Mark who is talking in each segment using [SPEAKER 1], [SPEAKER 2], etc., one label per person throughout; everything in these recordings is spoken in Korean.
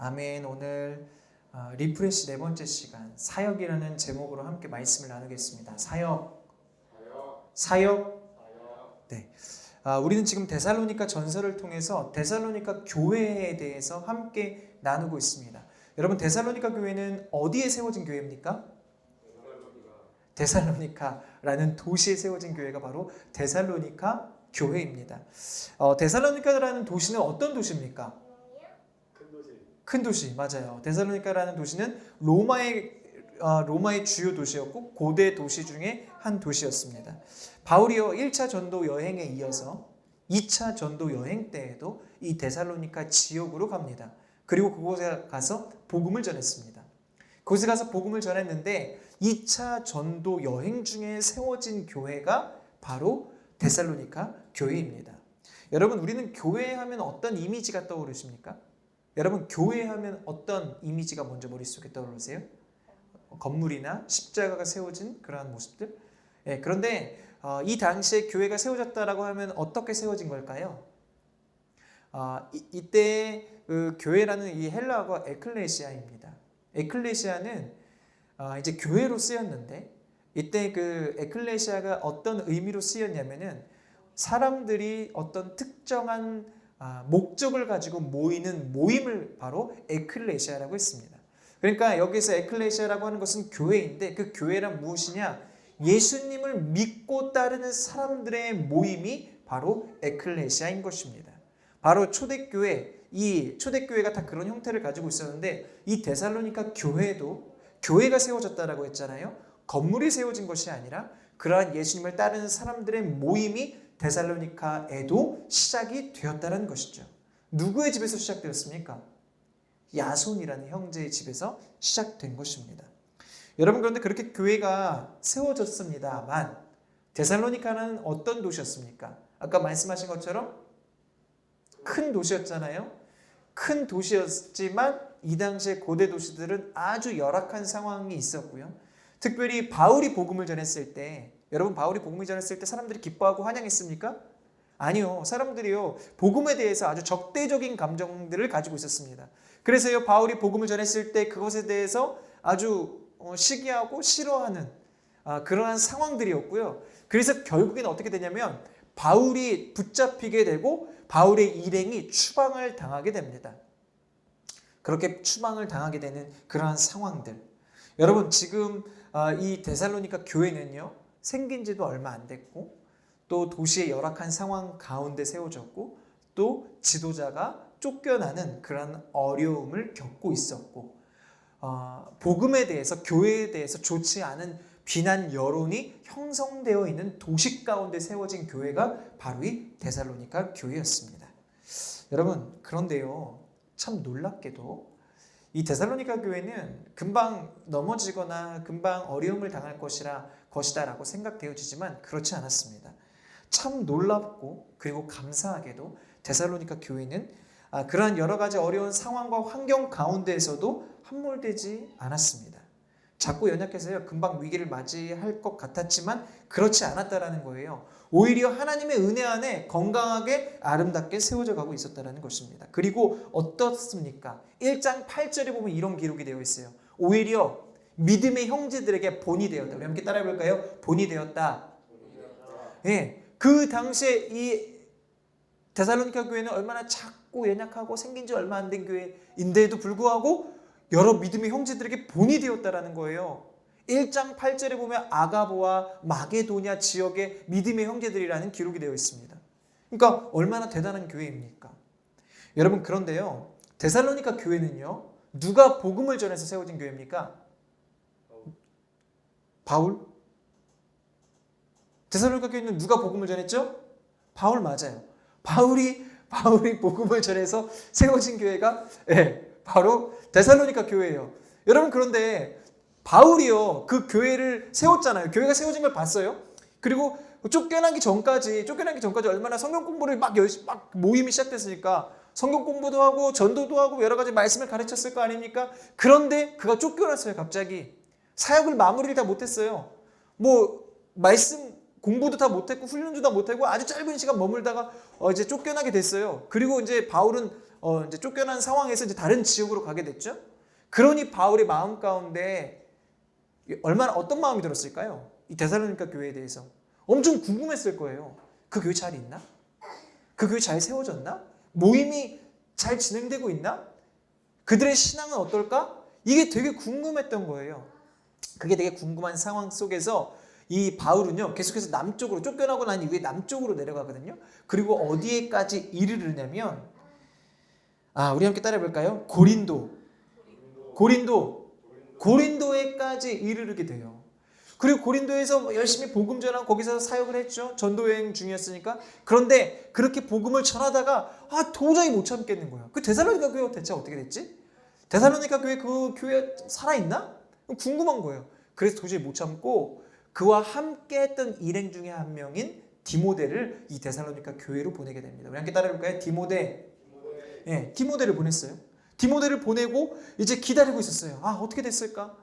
[SPEAKER 1] 아멘. 오늘 리프레시 네 번째 시간 사역이라는 제목으로 함께 말씀을 나누겠습니다. 사역. 네. 우리는 지금 데살로니가 전서를 통해서 데살로니가 교회에 대해서 함께 나누고 있습니다. 여러분, 데살로니가 교회는 어디에 세워진 교회입니까? 데살로니카라는 도시에 세워진 교회가 바로 데살로니가 교회입니다. 데살로니카라는 도시는 어떤 도시입니까? 큰 도시, 맞아요. 데살로니카라는 도시는 로마의 주요 도시였고 고대 도시 중에 한 도시였습니다. 바울이요 1차 전도 여행에 이어서 2차 전도 여행 때에도 이 데살로니카 지역으로 갑니다. 그리고 그곳에 가서 복음을 전했습니다. 그곳에 가서 복음을 전했는데 2차 전도 여행 중에 세워진 교회가 바로 데살로니카 교회입니다. 여러분, 우리는 교회하면 어떤 이미지가 떠오르십니까? 여러분, 교회하면 어떤 이미지가 먼저 머릿속에 떠오르세요? 건물이나 십자가가 세워진 그러한 모습들? 네, 그런데 이 당시에 교회가 세워졌다라고 하면 어떻게 세워진 걸까요? 이때 그 교회라는 이 헬라어가 에클레시아입니다. 에클레시아는 이제 교회로 쓰였는데 이때 그 에클레시아가 어떤 의미로 쓰였냐면은 사람들이 어떤 특정한 목적을 가지고 모이는 모임을 바로 에클레시아라고 했습니다. 그러니까 여기서 에클레시아라고 하는 것은 교회인데 그 교회란 무엇이냐? 예수님을 믿고 따르는 사람들의 모임이 바로 에클레시아인 것입니다. 바로 초대교회, 이 초대교회가 다 그런 형태를 가지고 있었는데 이 데살로니가 교회도 교회가 세워졌다라고 했잖아요. 건물이 세워진 것이 아니라 그러한 예수님을 따르는 사람들의 모임이 데살로니카에도 시작이 되었다는 것이죠. 누구의 집에서 시작되었습니까? 야손이라는 형제의 집에서 시작된 것입니다. 여러분, 그런데 그렇게 교회가 세워졌습니다만 데살로니카는 어떤 도시였습니까? 아까 말씀하신 것처럼 큰 도시였잖아요. 큰 도시였지만 이 당시의 고대 도시들은 아주 열악한 상황이 있었고요. 특별히 바울이 복음을 전했을 때, 여러분, 바울이 복음을 전했을 때 사람들이 기뻐하고 환영했습니까? 아니요. 사람들이요 복음에 대해서 아주 적대적인 감정들을 가지고 있었습니다. 그래서요 바울이 복음을 전했을 때 그것에 대해서 아주 시기하고 싫어하는 그러한 상황들이었고요. 그래서 결국에는 어떻게 되냐면 바울이 붙잡히게 되고 바울의 일행이 추방을 당하게 됩니다. 그렇게 추방을 당하게 되는 그러한 상황들. 여러분, 지금 이 데살로니가 교회는요 생긴 지도 얼마 안 됐고 또 도시의 열악한 상황 가운데 세워졌고 또 지도자가 쫓겨나는 그런 어려움을 겪고 있었고 복음에 대해서, 교회에 대해서 좋지 않은 비난 여론이 형성되어 있는 도시 가운데 세워진 교회가 바로 이 데살로니가 교회였습니다. 여러분, 그런데요 참 놀랍게도 이 데살로니가 교회는 금방 넘어지거나 금방 어려움을 당할 것이다라고 생각되어지지만 그렇지 않았습니다. 참 놀랍고 그리고 감사하게도 데살로니가 교회는 그러한 여러 가지 어려운 상황과 환경 가운데에서도 함몰되지 않았습니다. 자꾸 연약해서요 금방 위기를 맞이할 것 같았지만 그렇지 않았다라는 거예요. 오히려 하나님의 은혜 안에 건강하게 아름답게 세워져 가고 있었다는 것입니다. 그리고 어떻습니까? 1장 8절에 보면 이런 기록이 되어 있어요. 오히려 믿음의 형제들에게 본이 되었다. 우리 함께 따라해 볼까요? 본이 되었다. 예, 그 당시에 이 데살로니가 교회는 얼마나 작고 연약하고 생긴 지 얼마 안 된 교회인데도 불구하고 여러 믿음의 형제들에게 본이 되었다라는 거예요. 1장 8절에 보면 아가보와 마게도냐 지역의 믿음의 형제들이라는 기록이 되어 있습니다. 그러니까 얼마나 대단한 교회입니까? 여러분, 그런데요 데살로니가 교회는요 누가 복음을 전해서 세워진 교회입니까? 바울? 데살로니가 교회는 누가 복음을 전했죠? 바울 맞아요. 바울이 복음을 전해서 세워진 교회가 바로 데살로니가 교회예요. 여러분, 그런데 바울이요 그 교회를 세웠잖아요. 교회가 세워진 걸 봤어요. 그리고 쫓겨나기 전까지 얼마나 성경 공부를 막 모임이 시작됐으니까 성경 공부도 하고 전도도 하고 여러 가지 말씀을 가르쳤을 거 아닙니까? 그런데 그가 쫓겨났어요. 갑자기 사역을 마무리를 다 못했어요. 말씀 공부도 다 못했고 훈련도 다 못하고 아주 짧은 시간 머물다가 이제 쫓겨나게 됐어요. 그리고 이제 바울은 이제 쫓겨난 상황에서 이제 다른 지역으로 가게 됐죠. 그러니 바울의 마음 가운데 얼마나 어떤 마음이 들었을까요? 이 데살로니가 교회에 대해서 엄청 궁금했을 거예요. 그 교회 잘 있나? 그 교회 잘 세워졌나? 모임이 잘 진행되고 있나? 그들의 신앙은 어떨까? 이게 되게 궁금했던 거예요. 그게 되게 궁금한 상황 속에서 이 바울은요 계속해서 남쪽으로 쫓겨나고 난 이후에 남쪽으로 내려가거든요. 그리고 어디에까지 이르르냐면 우리 함께 따라해 볼까요? 고린도에까지 이르르게 돼요. 그리고 고린도에서 열심히 복음 전하고 거기서 사역을 했죠. 전도 여행 중이었으니까. 그런데 그렇게 복음을 전하다가 도저히 못 참겠는 거야. 그 데살로니가 교회 대체 어떻게 됐지? 데살로니가 교회 그 교회 살아있나? 궁금한 거예요. 그래서 도저히 못 참고 그와 함께 했던 일행 중에 한 명인 디모데를 이 데살로니가 교회로 보내게 됩니다. 우리 함께 따라해볼까요? 디모데를 보냈어요. 디모데를 보내고 이제 기다리고 있었어요. 어떻게 됐을까?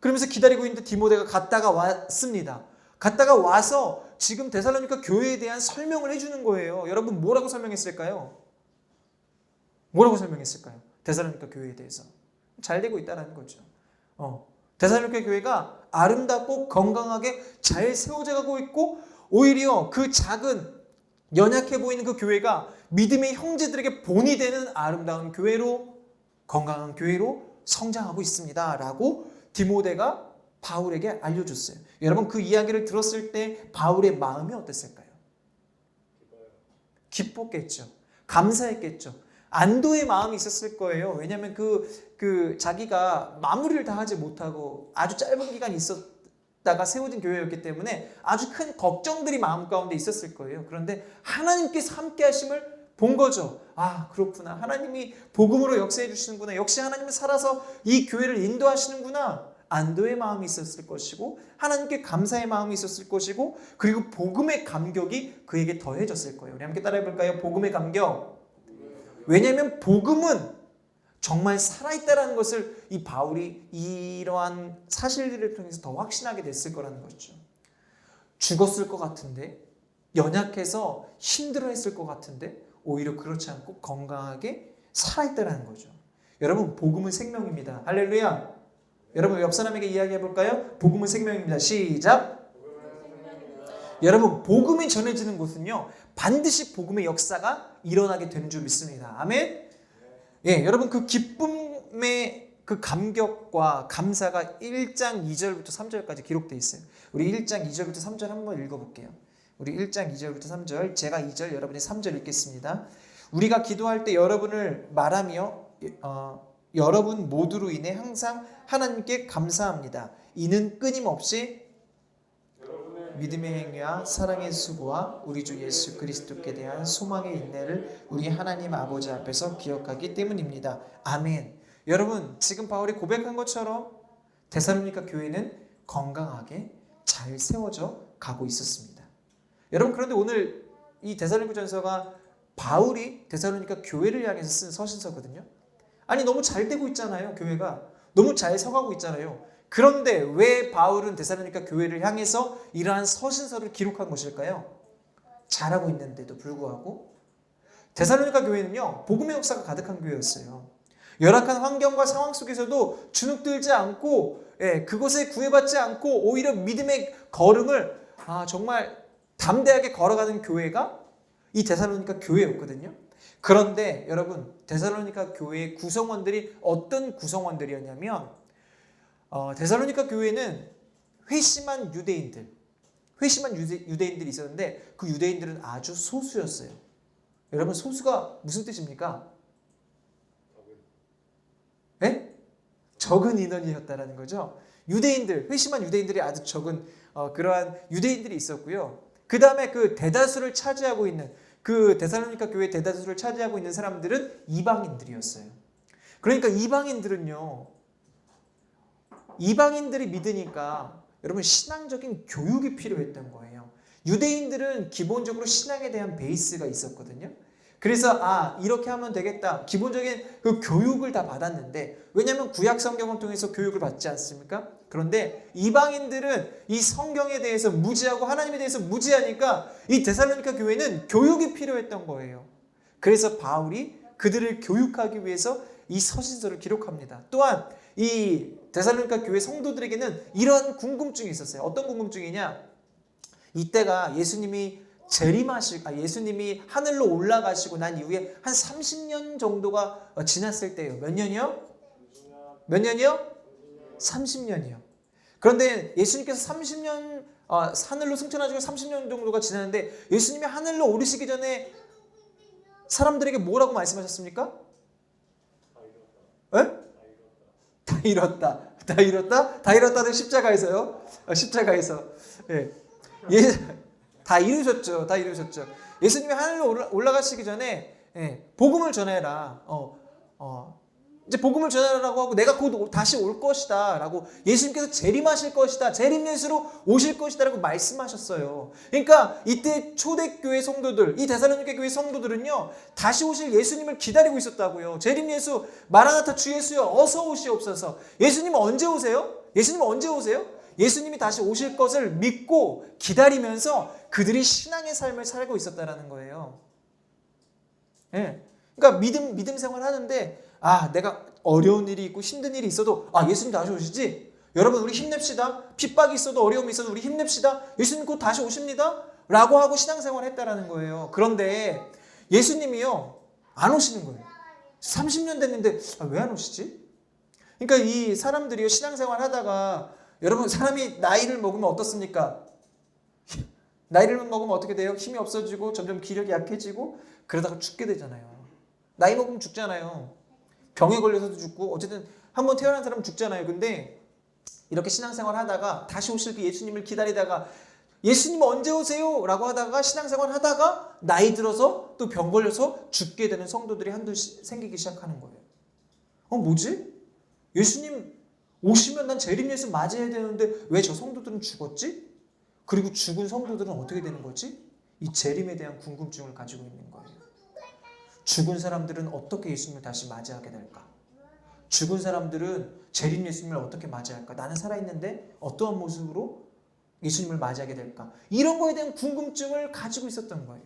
[SPEAKER 1] 그러면서 기다리고 있는데 디모데가 갔다가 왔습니다. 갔다가 와서 지금 데살로니가 교회에 대한 설명을 해주는 거예요. 여러분 뭐라고 설명했을까요? 데살로니가 교회에 대해서 잘 되고 있다는 거죠. 데살로니가 교회가 아름답고 건강하게 잘 세워져 가고 있고 오히려 그 작은 연약해 보이는 그 교회가 믿음의 형제들에게 본이 되는 아름다운 교회로 건강한 교회로 성장하고 있습니다. 라고 디모데가 바울에게 알려줬어요. 여러분 그 이야기를 들었을 때 바울의 마음이 어땠을까요? 기뻤겠죠. 감사했겠죠. 안도의 마음이 있었을 거예요. 왜냐하면 자기가 마무리를 다 하지 못하고 아주 짧은 기간 있었다가 세워진 교회였기 때문에 아주 큰 걱정들이 마음 가운데 있었을 거예요. 그런데 하나님께서 함께 하심을 본 거죠. 그렇구나. 하나님이 복음으로 역사해 주시는구나. 역시 하나님은 살아서 이 교회를 인도하시는구나. 안도의 마음이 있었을 것이고 하나님께 감사의 마음이 있었을 것이고 그리고 복음의 감격이 그에게 더해졌을 거예요. 우리 함께 따라해 볼까요? 복음의 감격. 왜냐하면 복음은 정말 살아있다는 것을 이 바울이 이러한 사실들을 통해서 더 확신하게 됐을 거라는 거죠. 죽었을 것 같은데 연약해서 힘들어했을 것 같은데 오히려 그렇지 않고 건강하게 살아있다는 거죠. 여러분 복음은 생명입니다. 할렐루야. 여러분 옆 사람에게 이야기해 볼까요? 복음은 생명입니다. 시작. 여러분 복음이 전해지는 곳은요 반드시 복음의 역사가 일어나게 되는 줄 믿습니다. 아멘. 여러분 그 기쁨의 그 감격과 감사가 1장 2절부터 3절까지 기록되어 있어요. 우리 1장 2절부터 3절 한번 읽어볼게요. 우리 1장 2절부터 3절, 제가 2절, 여러분이 3절 읽겠습니다. 우리가 기도할 때 여러분을 말하며 여러분 모두로 인해 항상 하나님께 감사합니다. 이는 끊임없이 믿음의 행위와 사랑의 수고와 우리 주 예수 그리스도께 대한 소망의 인내를 우리 하나님 아버지 앞에서 기억하기 때문입니다. 아멘. 여러분 지금 바울이 고백한 것처럼 데살로니가 교회는 건강하게 잘 세워져 가고 있었습니다. 여러분 그런데 오늘 이 데살로니가전서가 바울이 데살로니가 교회를 향해서 쓴 서신서거든요. 아니 너무 잘 되고 있잖아요. 교회가 너무 잘 서가고 있잖아요. 그런데 왜 바울은 데살로니가 교회를 향해서 이러한 서신서를 기록한 것일까요? 잘하고 있는데도 불구하고 데살로니가 교회는요 복음의 역사가 가득한 교회였어요. 열악한 환경과 상황 속에서도 주눅들지 않고 그것에 구애받지 않고 오히려 믿음의 걸음을 정말 담대하게 걸어가는 교회가 이 데살로니가 교회였거든요. 그런데 여러분 데살로니가 교회의 구성원들이 어떤 구성원들이었냐면 데살로니가 교회는 회심한 유대인들이 있었는데 그 유대인들은 아주 소수였어요. 여러분 소수가 무슨 뜻입니까? 적은 인원이었다라는 거죠. 회심한 유대인들이 아주 적은 그러한 유대인들이 있었고요. 그 다음에 그 대다수를 차지하고 있는 그 데살로니가 교회 대다수를 차지하고 있는 사람들은 이방인들이었어요. 그러니까 이방인들이 믿으니까 여러분 신앙적인 교육이 필요했던 거예요. 유대인들은 기본적으로 신앙에 대한 베이스가 있었거든요. 그래서 이렇게 하면 되겠다. 기본적인 그 교육을 다 받았는데 왜냐하면 구약 성경을 통해서 교육을 받지 않습니까? 그런데 이방인들은 이 성경에 대해서 무지하고 하나님에 대해서 무지하니까 이 데살로니가 교회는 교육이 필요했던 거예요. 그래서 바울이 그들을 교육하기 위해서 이 서신서를 기록합니다. 또한 이 데살로니가 교회 성도들에게는 이런 궁금증이 있었어요. 어떤 궁금증이냐? 이때가 예수님이 예수님이 하늘로 올라가시고 난 이후에 한 30년 정도가 지났을 때예요. 몇 년이요? 몇 년이요? 30년이요. 그런데 예수님께서 30년 하늘로 승천하시고 30년 정도가 지났는데 예수님이 하늘로 오르시기 전에 사람들에게 뭐라고 말씀하셨습니까? 에? 다 이뤘다. 다 이뤘다? 다 이뤘다는 십자가에서요. 십자가에서. 예. 다 이루셨죠. 다 이루셨죠. 예수님이 하늘로 올라가시기 전에 복음을 전해라. 이제 복음을 전하라고 하고 내가 곧 다시 올 것이다 라고 예수님께서 재림하실 것이다. 재림 예수로 오실 것이다 라고 말씀하셨어요. 그러니까 이때 초대교회 성도들, 이 데살로니가 교회 성도들은요, 다시 오실 예수님을 기다리고 있었다고요. 재림 예수, 마라나타 주 예수여 어서 오시옵소서. 예수님은 언제 오세요? 예수님은 언제 오세요? 예수님이 다시 오실 것을 믿고 기다리면서 그들이 신앙의 삶을 살고 있었다라는 거예요. 예. 그러니까 믿음 생활 하는데 내가 어려운 일이 있고 힘든 일이 있어도 예수님 다시 오시지? 여러분 우리 힘냅시다. 핍박이 있어도 어려움이 있어도 우리 힘냅시다. 예수님 곧 다시 오십니다. 라고 하고 신앙생활 했다라는 거예요. 그런데 예수님이요 안 오시는 거예요. 30년 됐는데 왜 안 오시지? 그러니까 이 사람들이요 신앙생활 하다가 여러분 사람이 나이를 먹으면 어떻습니까? 나이를 먹으면 어떻게 돼요? 힘이 없어지고 점점 기력이 약해지고 그러다가 죽게 되잖아요. 나이 먹으면 죽잖아요. 병에 걸려서도 죽고 어쨌든 한번 태어난 사람은 죽잖아요. 근데 이렇게 신앙생활 하다가 다시 오실 그 예수님을 기다리다가 예수님 언제 오세요? 라고 하다가 신앙생활 하다가 나이 들어서 또 병 걸려서 죽게 되는 성도들이 한둘씩 생기기 시작하는 거예요. 뭐지? 예수님 오시면 난 재림 예수 맞이해야 되는데 왜 저 성도들은 죽었지? 그리고 죽은 성도들은 어떻게 되는 거지? 이 재림에 대한 궁금증을 가지고 있는 거예요. 죽은 사람들은 어떻게 예수님을 다시 맞이하게 될까? 죽은 사람들은 재림 예수님을 어떻게 맞이할까? 나는 살아있는데 어떠한 모습으로 예수님을 맞이하게 될까? 이런 거에 대한 궁금증을 가지고 있었던 거예요.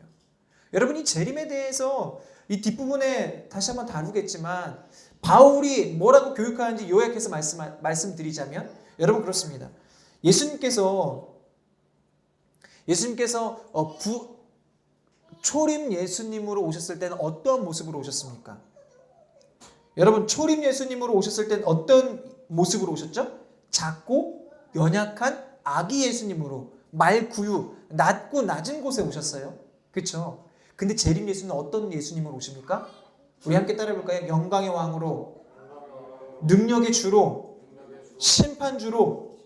[SPEAKER 1] 여러분 이 재림에 대해서 이 뒷부분에 다시 한번 다루겠지만 바울이 뭐라고 교육하는지 요약해서 말씀드리자면 여러분 그렇습니다. 예수님께서 초림 예수님으로 오셨을 때는 어떤 모습으로 오셨습니까? 여러분 초림 예수님으로 오셨을 때는 어떤 모습으로 오셨죠? 작고 연약한 아기 예수님으로 말구유 낮고 낮은 곳에 오셨어요. 그렇죠? 근데 재림 예수님은 어떤 예수님으로 오십니까? 우리 함께 따라해볼까요? 영광의 왕으로, 능력의 주로, 심판주로,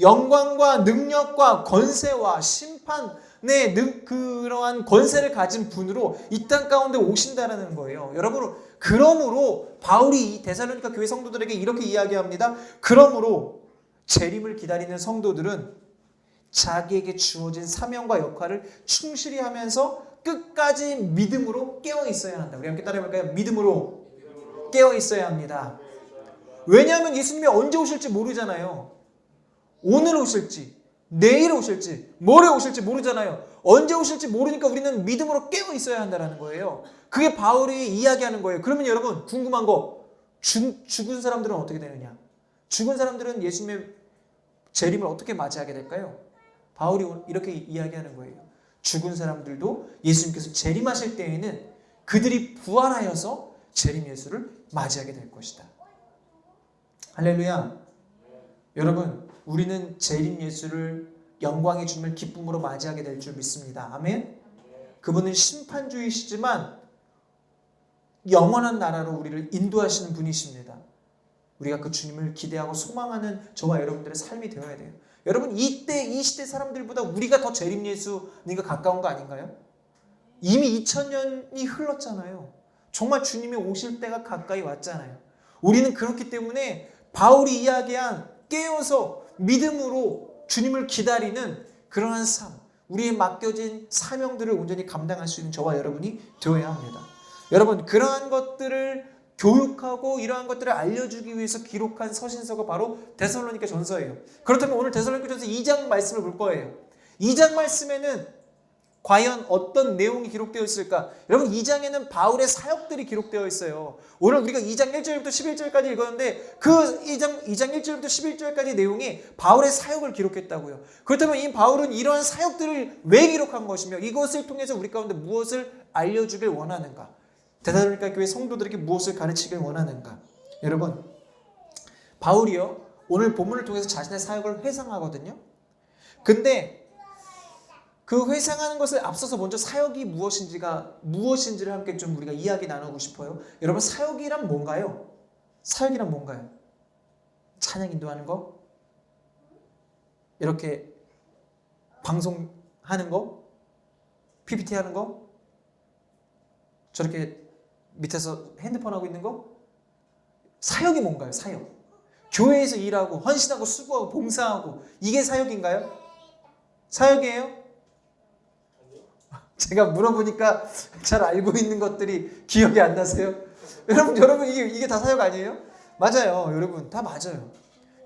[SPEAKER 1] 영광과 능력과 권세와 심판의 그러한 권세를 가진 분으로 이 땅 가운데 오신다라는 거예요. 여러분, 그러므로 바울이 이 데살로니가 교회 성도들에게 이렇게 이야기합니다. 그러므로 재림을 기다리는 성도들은 자기에게 주어진 사명과 역할을 충실히 하면서 끝까지 믿음으로 깨어 있어야 한다. 우리 함께 따라해볼까요? 믿음으로 깨어 있어야 합니다. 왜냐하면 예수님이 언제 오실지 모르잖아요. 오늘 오실지, 내일 오실지, 모레 오실지 모르잖아요. 언제 오실지 모르니까 우리는 믿음으로 깨어 있어야 한다는 거예요. 그게 바울이 이야기하는 거예요. 그러면 여러분 궁금한 거, 죽은 사람들은 어떻게 되느냐? 죽은 사람들은 예수님의 재림을 어떻게 맞이하게 될까요? 바울이 이렇게 이야기하는 거예요. 죽은 사람들도 예수님께서 재림하실 때에는 그들이 부활하여서 재림 예수를 맞이하게 될 것이다. 할렐루야. 여러분, 우리는 재림 예수를 영광의 주님을 기쁨으로 맞이하게 될 줄 믿습니다. 아멘. 그분은 심판주이시지만 영원한 나라로 우리를 인도하시는 분이십니다. 우리가 그 주님을 기대하고 소망하는 저와 여러분들의 삶이 되어야 돼요. 여러분 이때 이 시대 사람들보다 우리가 더 재림 예수님과 가까운 거 아닌가요? 이미 2000년이 흘렀잖아요. 정말 주님이 오실 때가 가까이 왔잖아요. 우리는 그렇기 때문에 바울이 이야기한 깨어서 믿음으로 주님을 기다리는 그러한 삶, 우리의 맡겨진 사명들을 온전히 감당할 수 있는 저와 여러분이 되어야 합니다. 여러분 그러한 것들을 교육하고 이러한 것들을 알려주기 위해서 기록한 서신서가 바로 데살로니가 전서예요. 그렇다면 오늘 데살로니가 전서 2장 말씀을 볼 거예요. 2장 말씀에는 과연 어떤 내용이 기록되어 있을까? 여러분 2장에는 바울의 사역들이 기록되어 있어요. 오늘 우리가 2장 1절부터 11절까지 읽었는데 그 2장 1절부터 11절까지 내용이 바울의 사역을 기록했다고요. 그렇다면 이 바울은 이러한 사역들을 왜 기록한 것이며 이것을 통해서 우리 가운데 무엇을 알려주길 원하는가? 데살로니가 교회 성도들에게 무엇을 가르치길 원하는가? 여러분 바울이요 오늘 본문을 통해서 자신의 사역을 회상하거든요. 근데 그 회상하는 것을 앞서서 먼저 사역이 무엇인지를 함께 좀 우리가 이야기 나누고 싶어요. 여러분 사역이란 뭔가요? 사역이란 뭔가요? 찬양 인도하는 거? 이렇게 방송하는 거? PPT 하는 거? 저렇게 밑에서 핸드폰 하고 있는 거? 사역이 뭔가요? 사역. 교회에서 일하고 헌신하고 수고하고 봉사하고 이게 사역인가요? 사역이에요? 제가 물어보니까 잘 알고 있는 것들이 기억이 안 나세요? 여러분 이게 다 사역 아니에요? 맞아요. 여러분 다 맞아요.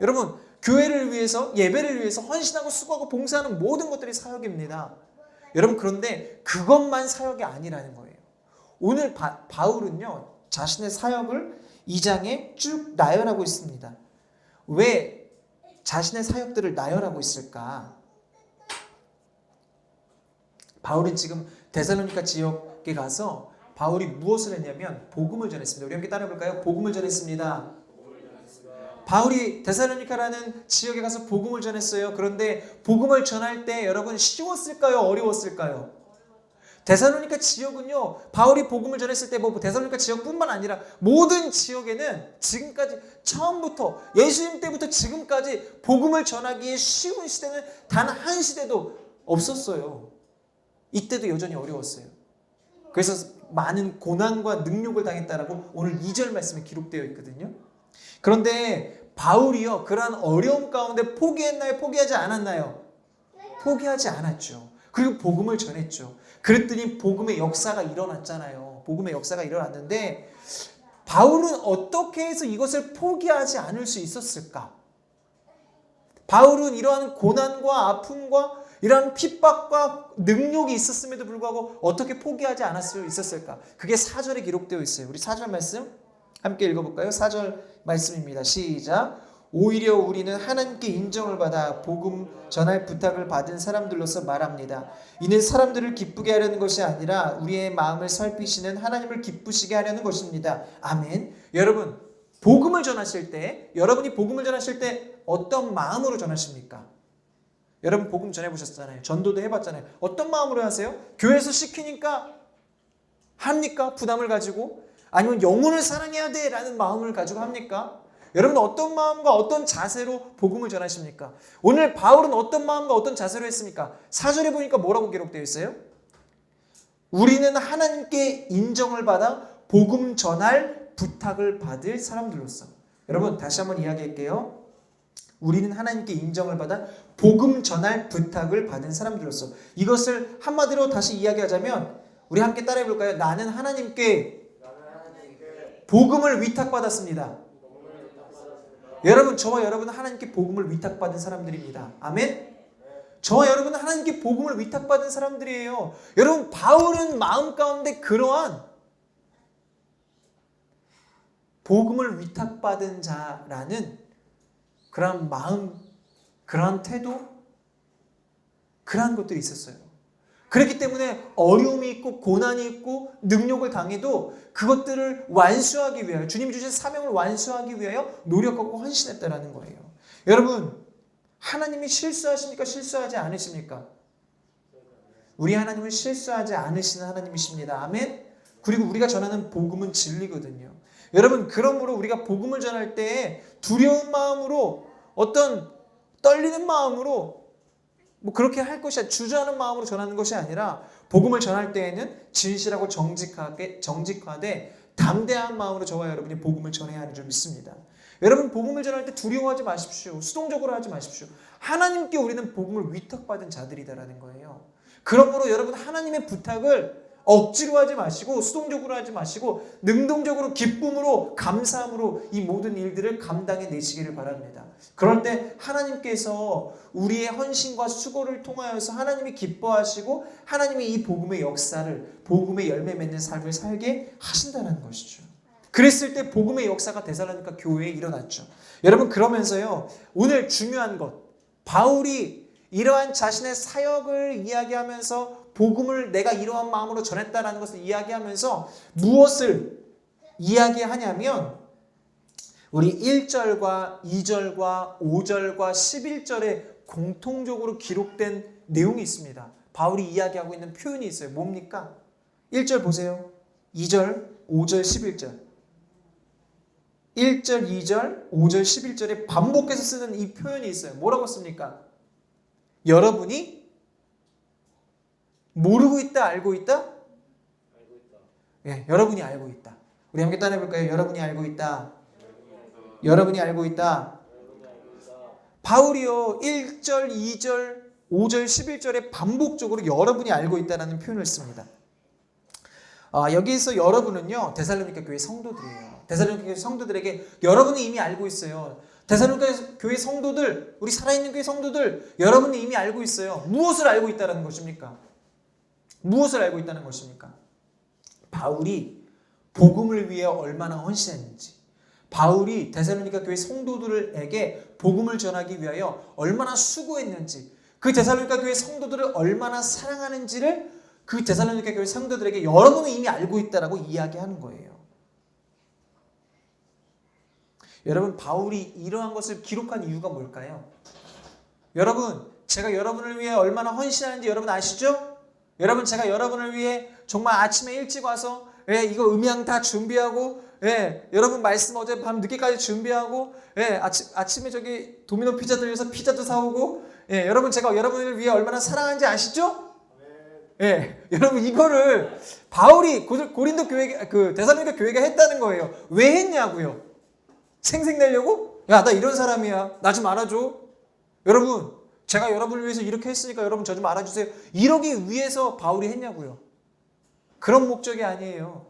[SPEAKER 1] 여러분 교회를 위해서 예배를 위해서 헌신하고 수고하고 봉사하는 모든 것들이 사역입니다. 여러분 그런데 그것만 사역이 아니라는 거예요. 오늘 바울은요 자신의 사역을 2장에 쭉 나열하고 있습니다. 왜 자신의 사역들을 나열하고 있을까? 바울은 지금 데살로니가 지역에 가서 바울이 무엇을 했냐면 복음을 전했습니다. 우리 함께 따라해볼까요? 복음을 전했습니다. 바울이 데살로니가라는 지역에 가서 복음을 전했어요. 그런데 복음을 전할 때 여러분 쉬웠을까요? 어려웠을까요? 데살로니가 지역은요 바울이 복음을 전했을 때 뭐 데살로니가 지역뿐만 아니라 모든 지역에는 지금까지 처음부터 예수님 때부터 지금까지 복음을 전하기에 쉬운 시대는 단 한 시대도 없었어요. 이때도 여전히 어려웠어요. 그래서 많은 고난과 능욕을 당했다라고 오늘 2절 말씀에 기록되어 있거든요. 그런데 바울이요 그러한 어려움 가운데 포기했나요? 포기하지 않았나요? 포기하지 않았죠. 그리고 복음을 전했죠. 그랬더니 복음의 역사가 일어났잖아요. 복음의 역사가 일어났는데 바울은 어떻게 해서 이것을 포기하지 않을 수 있었을까? 바울은 이러한 고난과 아픔과 이러한 핍박과 능욕이 있었음에도 불구하고 어떻게 포기하지 않을 수 있었을까? 그게 4절에 기록되어 있어요. 우리 4절 말씀 함께 읽어볼까요? 4절 말씀입니다. 시작. 오히려 우리는 하나님께 인정을 받아 복음 전할 부탁을 받은 사람들로서 말합니다. 이는 사람들을 기쁘게 하려는 것이 아니라 우리의 마음을 살피시는 하나님을 기쁘시게 하려는 것입니다. 아멘. 여러분 복음을 전하실 때 여러분이 복음을 전하실 때 어떤 마음으로 전하십니까? 여러분 복음 전해보셨잖아요. 전도도 해봤잖아요. 어떤 마음으로 하세요? 교회에서 시키니까 합니까? 부담을 가지고? 아니면 영혼을 사랑해야 돼 라는 마음을 가지고 합니까? 여러분 어떤 마음과 어떤 자세로 복음을 전하십니까? 오늘 바울은 어떤 마음과 어떤 자세로 했습니까? 4절에 보니까 뭐라고 기록되어 있어요? 우리는 하나님께 인정을 받아 복음 전할 부탁을 받을 사람들로서. 여러분 다시 한번 이야기할게요. 우리는 하나님께 인정을 받아 복음 전할 부탁을 받은 사람들로서. 이것을 한마디로 다시 이야기하자면 우리 함께 따라해 볼까요? 나는 하나님께 복음을 위탁받았습니다. 여러분 저와 여러분은 하나님께 복음을 위탁받은 사람들입니다. 아멘. 저와 여러분은 하나님께 복음을 위탁받은 사람들이에요. 여러분 바울은 마음 가운데 그러한 복음을 위탁받은 자라는 그러한 마음, 그러한 태도, 그러한 것들이 있었어요. 그렇기 때문에 어려움이 있고 고난이 있고 능욕을 당해도 그것들을 완수하기 위하여 주님이 주신 사명을 완수하기 위하여 노력하고 헌신했다라는 거예요. 여러분 하나님이 실수하십니까? 실수하지 않으십니까? 우리 하나님은 실수하지 않으시는 하나님이십니다. 아멘. 그리고 우리가 전하는 복음은 진리거든요. 여러분 그러므로 우리가 복음을 전할 때 두려운 마음으로 어떤 떨리는 마음으로 뭐 그렇게 할 것이 아니라 주저하는 마음으로 전하는 것이 아니라 복음을 전할 때에는 진실하고 정직하되 담대한 마음으로 저와 여러분이 복음을 전해야 하는 줄 믿습니다. 여러분 복음을 전할 때 두려워하지 마십시오. 수동적으로 하지 마십시오. 하나님께 우리는 복음을 위탁받은 자들이다라는 거예요. 그러므로 여러분 하나님의 부탁을 억지로 하지 마시고 수동적으로 하지 마시고 능동적으로 기쁨으로 감사함으로 이 모든 일들을 감당해 내시기를 바랍니다. 그럴 때 하나님께서 우리의 헌신과 수고를 통하여서 하나님이 기뻐하시고 하나님이 이 복음의 역사를 복음의 열매 맺는 삶을 살게 하신다는 것이죠. 그랬을 때 복음의 역사가 데살로니가 교회에 일어났죠. 여러분 그러면서요 오늘 중요한 것 바울이 이러한 자신의 사역을 이야기하면서 복음을 내가 이러한 마음으로 전했다라는 것을 이야기하면서 무엇을 이야기하냐면 우리 1절과 2절과 5절과 11절에 공통적으로 기록된 내용이 있습니다. 바울이 이야기하고 있는 표현이 있어요. 뭡니까? 1절 보세요. 2절, 5절, 11절. 1절, 2절, 5절, 11절에 반복해서 쓰는 이 표현이 있어요. 뭐라고 씁니까? 여러분이 모르고 있다, 알고 있다? 알고 있다. 예, 여러분이 알고 있다. 우리 함께 따라해볼까요? 여러분이 알고 있다. 여러분이 알고 있다. 바울이요 1절, 2절, 5절, 11절에 반복적으로 여러분이 알고 있다라는 표현을 씁니다. 여기서 여러분은요 데살로니가 교회 성도들이에요. 데살로니가 교회 성도들에게 여러분이 이미 알고 있어요. 데살로니가 교회 성도들, 우리 살아있는 교회 성도들, 여러분이 이미 알고 있어요. 무엇을 알고 있다는 것입니까? 무엇을 알고 있다는 것입니까? 바울이 복음을 위해 얼마나 헌신했는지, 바울이 데살로니가 교회 성도들에게 복음을 전하기 위하여 얼마나 수고했는지, 그 데살로니가 교회 성도들을 얼마나 사랑하는지를 그 데살로니가 교회 성도들에게 여러분은 이미 알고 있다라고 이야기하는 거예요. 여러분 바울이 이러한 것을 기록한 이유가 뭘까요? 여러분 제가 여러분을 위해 얼마나 헌신하는지 여러분 아시죠? 여러분 제가 여러분을 위해 정말 아침에 일찍 와서 이거 음향 다 준비하고 여러분 말씀 어제 밤 늦게까지 준비하고 아침에 저기 도미노 피자 들려서 피자도 사오고 여러분 제가 여러분을 위해 얼마나 사랑하는지 아시죠? 여러분 이거를 바울이 고린도 교회 그 데살로니가 교회가 했다는 거예요. 왜 했냐고요? 생색내려고? 야 나 이런 사람이야. 나 좀 알아줘. 여러분 제가 여러분을 위해서 이렇게 했으니까 여러분 저 좀 알아주세요. 이러기 위해서 바울이 했냐고요. 그런 목적이 아니에요.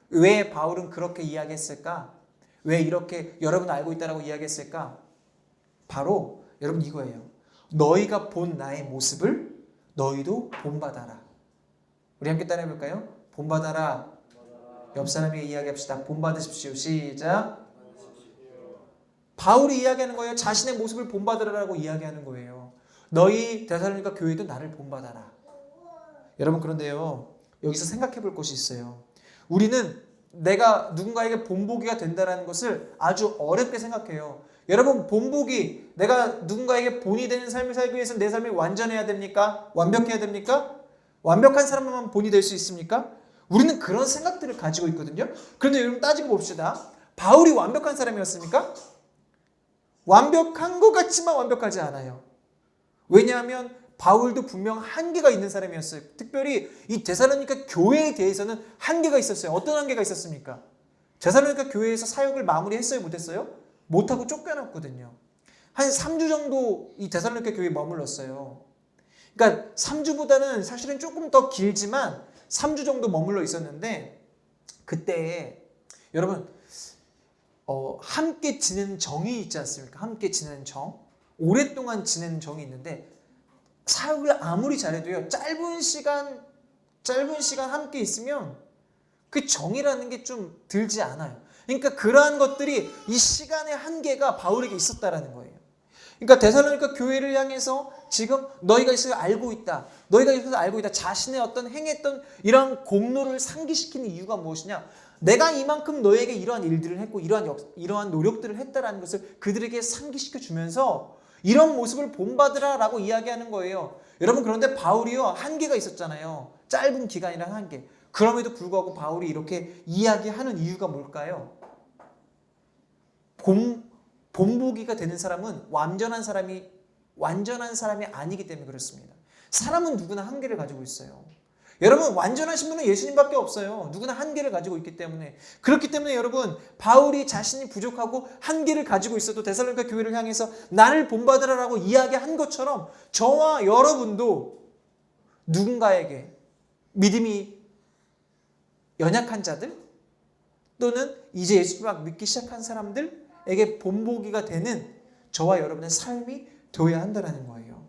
[SPEAKER 1] 왜 바울은 그렇게 이야기했을까? 왜 이렇게 여러분 알고 있다라고 이야기했을까? 바로 여러분 이거예요. 너희가 본 나의 모습을 너희도 본받아라. 우리 함께 따라해볼까요? 본받아라. 옆 사람에게 이야기합시다. 본받으십시오. 시작. 바울이 이야기하는 거예요. 자신의 모습을 본받으라고 이야기하는 거예요. 너희 데살로니가 교회도 나를 본받아라. 여러분 그런데요. 여기서 생각해 볼 것이 있어요. 우리는 내가 누군가에게 본보기가 된다는 것을 아주 어렵게 생각해요. 여러분 본보기, 내가 누군가에게 본이 되는 삶을 살기 위해서 내 삶이 완전해야 됩니까? 완벽해야 됩니까? 완벽한 사람만 본이 될 수 있습니까? 우리는 그런 생각들을 가지고 있거든요. 그런데 여러분 따지고 봅시다. 바울이 완벽한 사람이었습니까? 완벽한 것 같지만 완벽하지 않아요. 왜냐하면 바울도 분명 한계가 있는 사람이었어요. 특별히 이 데살로니가 교회에 대해서는 한계가 있었어요. 어떤 한계가 있었습니까? 데살로니가 교회에서 사역을 마무리했어요? 못했어요? 못하고 쫓겨났거든요. 한 3주 정도 이 데살로니가 교회에 머물렀어요. 그러니까 3주보다는 사실은 조금 더 길지만 3주 정도 머물러 있었는데 그때 여러분 함께 지내는 정이 있지 않습니까? 함께 지내는 정. 오랫동안 지내는 정이 있는데 사역을 아무리 잘해도요. 짧은 시간 함께 있으면 그 정이라는 게 좀 들지 않아요. 그러니까 그러한 것들이 이 시간의 한계가 바울에게 있었다라는 거예요. 그러니까 데살로니가 교회를 향해서 지금 너희가 있어서 알고 있다. 너희가 있어서 알고 있다. 자신의 어떤 행했던 이러한 공로를 상기시키는 이유가 무엇이냐? 내가 이만큼 너에게 이러한 일들을 했고 이러한 노력들을 했다라는 것을 그들에게 상기시켜 주면서 이런 모습을 본받으라라고 이야기하는 거예요. 여러분 그런데 바울이요 한계가 있었잖아요. 짧은 기간이란 한계. 그럼에도 불구하고 바울이 이렇게 이야기하는 이유가 뭘까요? 본보기가 되는 사람은 완전한 사람이 아니기 때문에 그렇습니다. 사람은 누구나 한계를 가지고 있어요. 여러분 완전하신 분은 예수님밖에 없어요. 누구나 한계를 가지고 있기 때문에. 그렇기 때문에 여러분 바울이 자신이 부족하고 한계를 가지고 있어도 데살로니가 교회를 향해서 나를 본받으라라고 이야기한 것처럼 저와 여러분도 누군가에게 믿음이 연약한 자들 또는 이제 예수님을 막 믿기 시작한 사람들에게 본보기가 되는 저와 여러분의 삶이 되어야 한다는 거예요.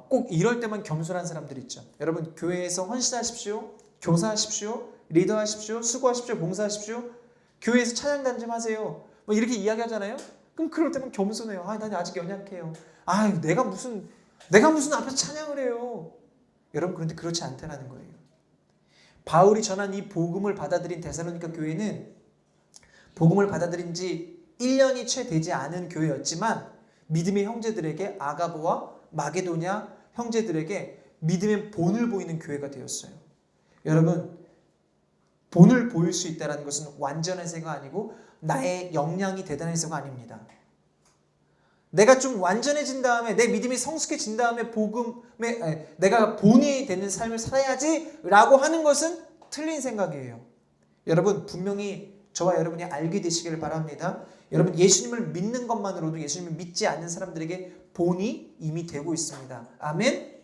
[SPEAKER 1] 꼭 이럴 때만 겸손한 사람들 있죠. 여러분 교회에서 헌신하십시오. 교사하십시오. 리더하십시오. 수고하십시오. 봉사하십시오. 교회에서 찬양단 좀 하세요. 뭐 이렇게 이야기하잖아요. 그럼 그럴 때만 겸손해요. 난 아직 연약해요. 내가 무슨 앞에서 찬양을 해요. 여러분 그런데 그렇지 않다는 거예요. 바울이 전한 이 복음을 받아들인 데살로니가 교회는 복음을 받아들인 지 1년이 채 되지 않은 교회였지만 믿음의 형제들에게 아가보와 마게도냐 형제들에게 믿음의 본을 보이는 교회가 되었어요. 여러분 본을 보일 수 있다는 것은 완전해서가 아니고 나의 역량이 대단해서가 아닙니다. 내가 좀 완전해진 다음에 내 믿음이 성숙해진 다음에 내가 본이 되는 삶을 살아야지 라고 하는 것은 틀린 생각이에요. 여러분 분명히 저와 여러분이 알게 되시기를 바랍니다. 여러분 예수님을 믿는 것만으로도 예수님을 믿지 않는 사람들에게 본이 이미 되고 있습니다. 아멘.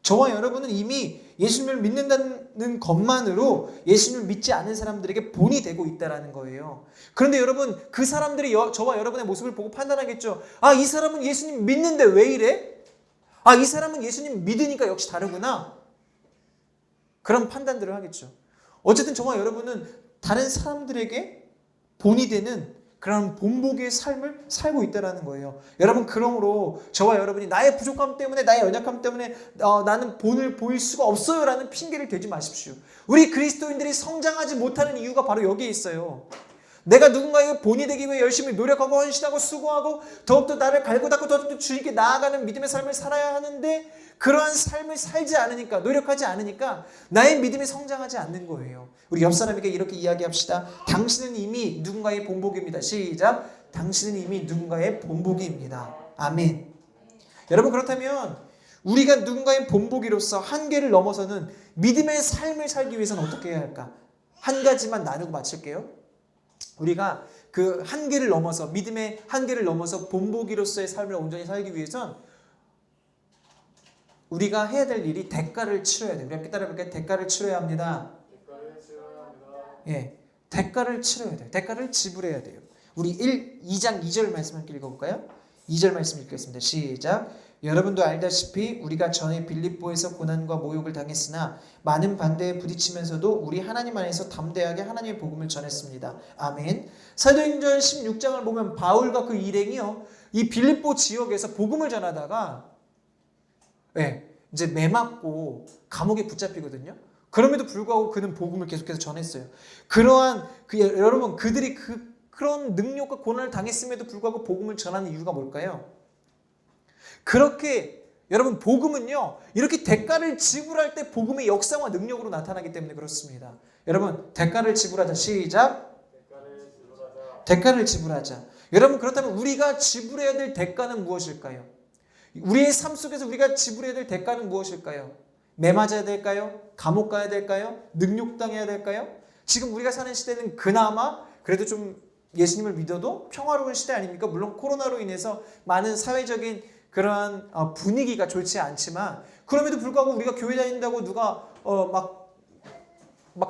[SPEAKER 1] 저와 여러분은 이미 예수님을 믿는다는 것만으로 예수님을 믿지 않는 사람들에게 본이 되고 있다는 거예요. 그런데 여러분 그 사람들이 저와 여러분의 모습을 보고 판단하겠죠. 이 사람은 예수님 믿는데 왜 이래? 이 사람은 예수님 믿으니까 역시 다르구나. 그런 판단들을 하겠죠. 어쨌든 저와 여러분은 다른 사람들에게 본이 되는 그런 본보기의 삶을 살고 있다는 거예요. 여러분 그러므로 저와 여러분이 나의 부족함 때문에 나의 연약함 때문에 나는 본을 보일 수가 없어요 라는 핑계를 대지 마십시오. 우리 그리스도인들이 성장하지 못하는 이유가 바로 여기에 있어요. 내가 누군가의 본이 되기 위해 열심히 노력하고 헌신하고 수고하고 더욱더 나를 갈고 닦고 더욱더 주님께 나아가는 믿음의 삶을 살아야 하는데 그러한 삶을 살지 않으니까 노력하지 않으니까 나의 믿음이 성장하지 않는 거예요. 우리 옆 사람에게 이렇게 이야기합시다. 당신은 이미 누군가의 본보기입니다. 시작. 당신은 이미 누군가의 본보기입니다. 아멘. 여러분 그렇다면 우리가 누군가의 본보기로서 한계를 넘어서는 믿음의 삶을 살기 위해서는 어떻게 해야 할까? 한 가지만 나누고 마칠게요. 우리가 그 한계를 넘어서 믿음의 한계를 넘어서 본보기로서의 삶을 온전히 살기 위해선 우리가 해야 될 일이 대가를 치러야 돼요. 우리 함께 따라해볼까요? 대가를 치러야 합니다. 예, 대가를 치러야 돼요. 대가를 지불해야 돼요. 우리 2장 2절 말씀 함께 읽어볼까요? 2절 말씀 읽겠습니다. 시작. 여러분도 알다시피 우리가 전에 빌립보에서 고난과 모욕을 당했으나 많은 반대에 부딪히면서도 우리 하나님 안에서 담대하게 하나님의 복음을 전했습니다. 아멘. 사도행전 16장을 보면 바울과 그 일행이요, 이 빌립보 지역에서 복음을 전하다가 이제 매맞고 감옥에 붙잡히거든요. 그럼에도 불구하고 그는 복음을 계속해서 전했어요. 그러한 여러분 그들이 그런 능력과 고난을 당했음에도 불구하고 복음을 전하는 이유가 뭘까요? 그렇게 여러분 복음은요 이렇게 대가를 지불할 때 복음의 역사와 능력으로 나타나기 때문에 그렇습니다. 여러분 대가를 지불하자. 시작. 대가를 지불하자. 여러분 그렇다면 우리가 지불해야 될 대가는 무엇일까요? 우리의 삶 속에서 우리가 지불해야 될 대가는 무엇일까요? 매 맞아야 될까요? 감옥 가야 될까요? 능욕당해야 될까요? 지금 우리가 사는 시대는 그나마 그래도 좀 예수님을 믿어도 평화로운 시대 아닙니까? 물론 코로나로 인해서 많은 사회적인 그러한 분위기가 좋지 않지만 그럼에도 불구하고 우리가 교회 다닌다고 누가 막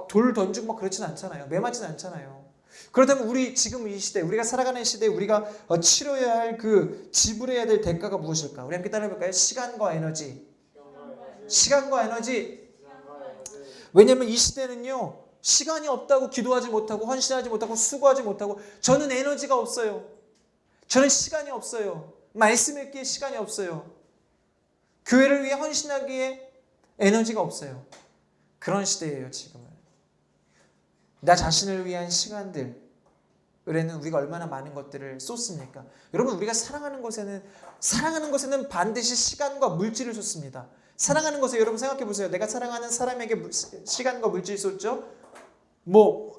[SPEAKER 1] 돌 던지고 막 그렇진 않잖아요. 매 맞진 않잖아요. 그렇다면 우리 지금 이 시대, 우리가 살아가는 시대에 우리가 치러야 할 지불해야 될 대가가 무엇일까? 우리 함께 따라해볼까요? 시간과 에너지. 시간과 에너지. 왜냐하면 이 시대는요, 시간이 없다고 기도하지 못하고 헌신하지 못하고 수고하지 못하고 저는 에너지가 없어요. 저는 시간이 없어요. 말씀 읽기에 시간이 없어요. 교회를 위해 헌신하기에 에너지가 없어요. 그런 시대예요, 지금은. 나 자신을 위한 시간들에는 우리가 얼마나 많은 것들을 쏟습니까? 여러분 우리가 사랑하는 것에는 반드시 시간과 물질을 쏟습니다. 사랑하는 것에 여러분 생각해 보세요. 내가 사랑하는 사람에게 시간과 물질을 쏟죠?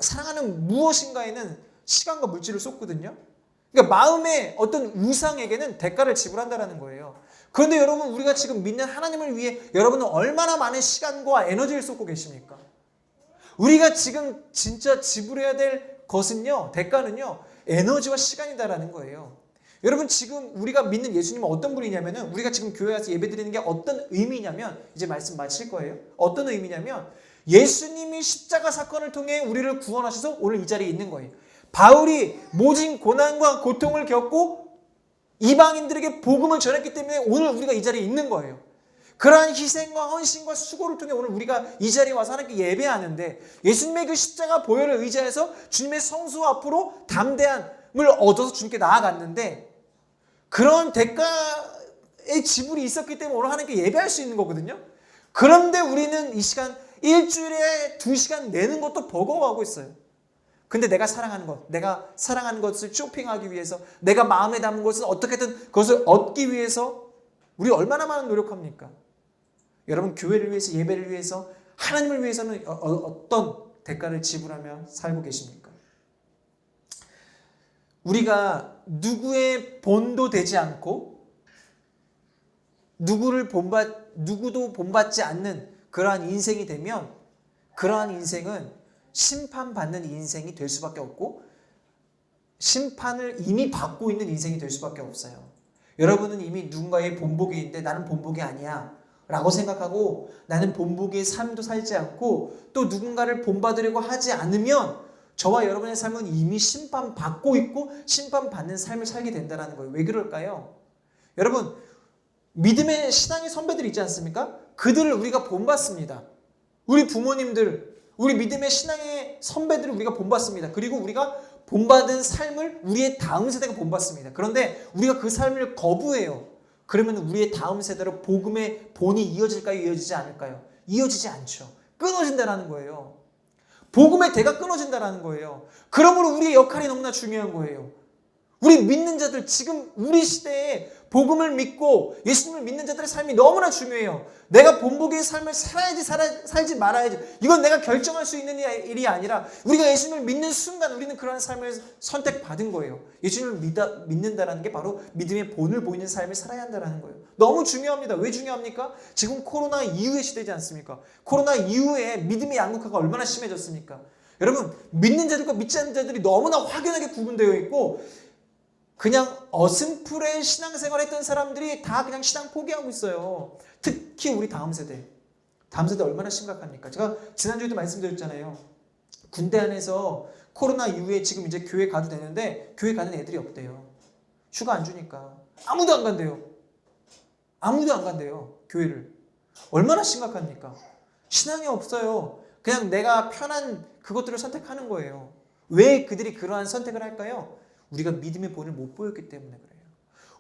[SPEAKER 1] 사랑하는 무엇인가에는 시간과 물질을 쏟거든요. 그러니까 마음의 어떤 우상에게는 대가를 지불한다는 거예요. 그런데 여러분 우리가 지금 믿는 하나님을 위해 여러분은 얼마나 많은 시간과 에너지를 쏟고 계십니까? 우리가 지금 진짜 지불해야 될 것은요, 대가는요, 에너지와 시간이다라는 거예요. 여러분 지금 우리가 믿는 예수님은 어떤 분이냐면은 우리가 지금 교회 와서 예배드리는 게 어떤 의미냐면 이제 말씀 마칠 거예요. 어떤 의미냐면 예수님이 십자가 사건을 통해 우리를 구원하셔서 오늘 이 자리에 있는 거예요. 바울이 모진 고난과 고통을 겪고 이방인들에게 복음을 전했기 때문에 오늘 우리가 이 자리에 있는 거예요. 그러한 희생과 헌신과 수고를 통해 오늘 우리가 이 자리에 와서 하나님께 예배하는데, 예수님의 그 십자가 보혈을 의지해서 주님의 성수 앞으로 담대함을 얻어서 주님께 나아갔는데, 그런 대가의 지불이 있었기 때문에 오늘 하나님께 예배할 수 있는 거거든요. 그런데 우리는 이 시간 일주일에 2시간 내는 것도 버거워하고 있어요. 근데 내가 사랑하는 것을 쇼핑하기 위해서, 내가 마음에 담은 것을 어떻게든 그것을 얻기 위해서 우리 얼마나 많은 노력합니까? 여러분, 교회를 위해서, 예배를 위해서, 하나님을 위해서는 어떤 대가를 지불하며 살고 계십니까? 우리가 누구의 본도 되지 않고 누구도 본받지 않는 그러한 인생이 되면, 그러한 인생은 심판받는 인생이 될 수밖에 없고, 심판을 이미 받고 있는 인생이 될 수밖에 없어요. 여러분은 이미 누군가의 본보기인데 나는 본보기 아니야 라고 생각하고 나는 본보기의 삶도 살지 않고 또 누군가를 본받으려고 하지 않으면 저와 여러분의 삶은 이미 심판받고 있고 심판받는 삶을 살게 된다는 거예요. 왜 그럴까요? 여러분, 믿음의 신앙의 선배들이 있지 않습니까? 그들을 우리가 본받습니다. 우리 부모님들, 우리 믿음의 신앙의 선배들을 우리가 본받습니다. 그리고 우리가 본받은 삶을 우리의 다음 세대가 본받습니다. 그런데 우리가 그 삶을 거부해요. 그러면 우리의 다음 세대로 복음의 본이 이어질까요? 이어지지 않을까요? 이어지지 않죠. 끊어진다는 거예요. 복음의 대가 끊어진다는 거예요. 그러므로 우리의 역할이 너무나 중요한 거예요. 우리 믿는 자들, 지금 우리 시대에 복음을 믿고 예수님을 믿는 자들의 삶이 너무나 중요해요. 내가 본보기의 삶을 살아야지 살지 말아야지, 이건 내가 결정할 수 있는 일이 아니라 우리가 예수님을 믿는 순간 우리는 그러한 삶을 선택받은 거예요. 예수님을 믿는다는 게 바로 믿음의 본을 보이는 삶을 살아야 한다는 거예요. 너무 중요합니다. 왜 중요합니까? 지금 코로나 이후의 시대지 않습니까? 코로나 이후에 믿음의 양극화가 얼마나 심해졌습니까? 여러분, 믿는 자들과 믿지 않는 자들이 너무나 확연하게 구분되어 있고, 그냥 어슴푸레 신앙생활 했던 사람들이 다 그냥 신앙 포기하고 있어요. 특히 우리 다음 세대 얼마나 심각합니까? 제가 지난주에도 말씀드렸잖아요. 군대 안에서 코로나 이후에 지금 이제 교회 가도 되는데 교회 가는 애들이 없대요. 휴가 안 주니까 아무도 안 간대요. 교회를. 얼마나 심각합니까? 신앙이 없어요. 그냥 내가 편한 그것들을 선택하는 거예요. 왜 그들이 그러한 선택을 할까요? 우리가 믿음의 본을 못 보였기 때문에 그래요.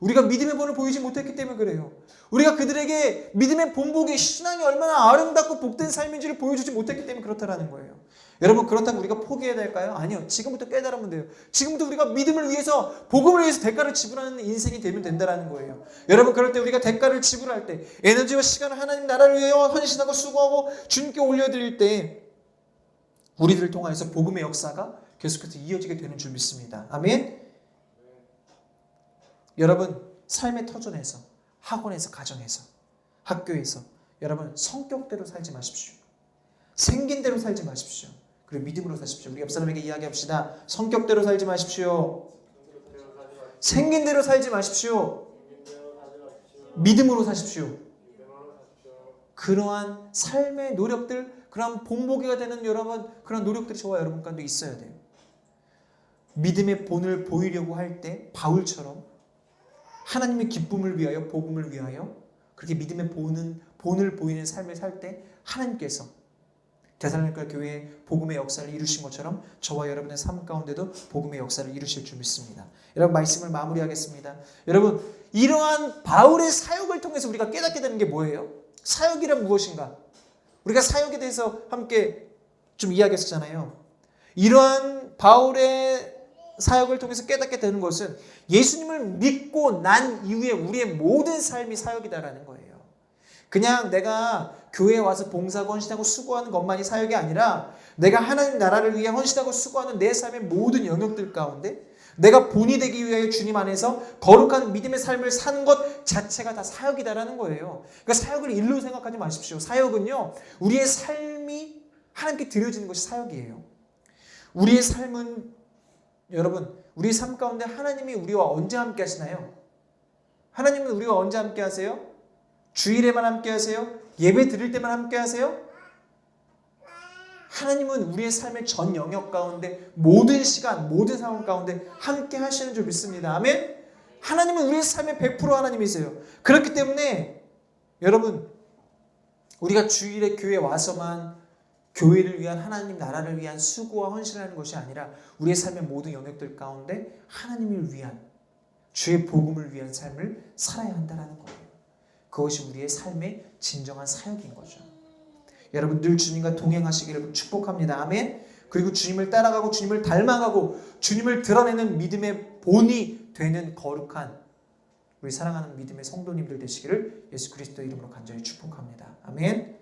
[SPEAKER 1] 우리가 믿음의 본을 보이지 못했기 때문에 그래요. 우리가 그들에게 믿음의 본보기, 신앙이 얼마나 아름답고 복된 삶인지를 보여주지 못했기 때문에 그렇다는 거예요. 여러분, 그렇다고 우리가 포기해야 될까요? 아니요. 지금부터 깨달으면 돼요. 지금부터 우리가 믿음을 위해서, 복음을 위해서 대가를 지불하는 인생이 되면 된다는 거예요. 여러분, 그럴 때 우리가 대가를 지불할 때, 에너지와 시간을 하나님 나라를 위하여 헌신하고 수고하고 주님께 올려드릴 때 우리들을 통하여서 복음의 역사가 계속해서 이어지게 되는 줄 믿습니다. 아멘. 여러분, 삶의 터전에서, 학원에서, 가정에서, 학교에서 여러분 성격대로 살지 마십시오. 생긴 대로 살지 마십시오. 그리고 믿음으로 사십시오. 우리 옆 사람에게 이야기합시다. 성격대로 살지 마십시오. 생긴 대로 살지 마십시오. 믿음으로 사십시오. 그러한 삶의 노력들, 그러한 본보기가 되는 여러분, 그런 노력들이 저와 여러분 가운데 있어야 돼요. 믿음의 본을 보이려고 할 때 바울처럼 하나님의 기쁨을 위하여, 복음을 위하여 그렇게 믿음의 본을 보이는 삶을 살 때 하나님께서 데살로니가 교회에 복음의 역사를 이루신 것처럼 저와 여러분의 삶 가운데도 복음의 역사를 이루실 줄 믿습니다. 여러분, 말씀을 마무리하겠습니다. 여러분, 이러한 바울의 사역을 통해서 우리가 깨닫게 되는 게 뭐예요? 사역이란 무엇인가? 우리가 사역에 대해서 함께 좀 이야기했었잖아요. 이러한 바울의 사역을 통해서 깨닫게 되는 것은 예수님을 믿고 난 이후에 우리의 모든 삶이 사역이다라는 거예요. 그냥 내가 교회에 와서 봉사하고 헌신하고 수고하는 것만이 사역이 아니라 내가 하나님 나라를 위해 헌신하고 수고하는 내 삶의 모든 영역들 가운데 내가 본이 되기 위하여 주님 안에서 거룩한 믿음의 삶을 사는 것 자체가 다 사역이다라는 거예요. 그러니까 사역을 일로 생각하지 마십시오. 사역은요, 우리의 삶이 하나님께 드려지는 것이 사역이에요. 우리의 삶은, 여러분, 우리 삶 가운데 하나님이 우리와 언제 함께 하시나요? 하나님은 우리와 언제 함께 하세요? 주일에만 함께 하세요? 예배 드릴 때만 함께 하세요? 하나님은 우리의 삶의 전 영역 가운데 모든 시간, 모든 상황 가운데 함께 하시는 줄 믿습니다. 아멘. 하나님은 우리의 삶의 100% 하나님이세요. 그렇기 때문에 여러분, 우리가 주일에 교회에 와서만 교회를 위한, 하나님 나라를 위한 수고와 헌신을 하는 것이 아니라 우리의 삶의 모든 영역들 가운데 하나님을 위한, 주의 복음을 위한 삶을 살아야 한다는 거예요. 그것이 우리의 삶의 진정한 사역인 거죠. 여러분 늘 주님과 동행하시기를 축복합니다. 아멘. 그리고 주님을 따라가고 주님을 닮아가고 주님을 드러내는 믿음의 본이 되는 거룩한 우리 사랑하는 믿음의 성도님들 되시기를 예수 그리스도의 이름으로 간절히 축복합니다. 아멘.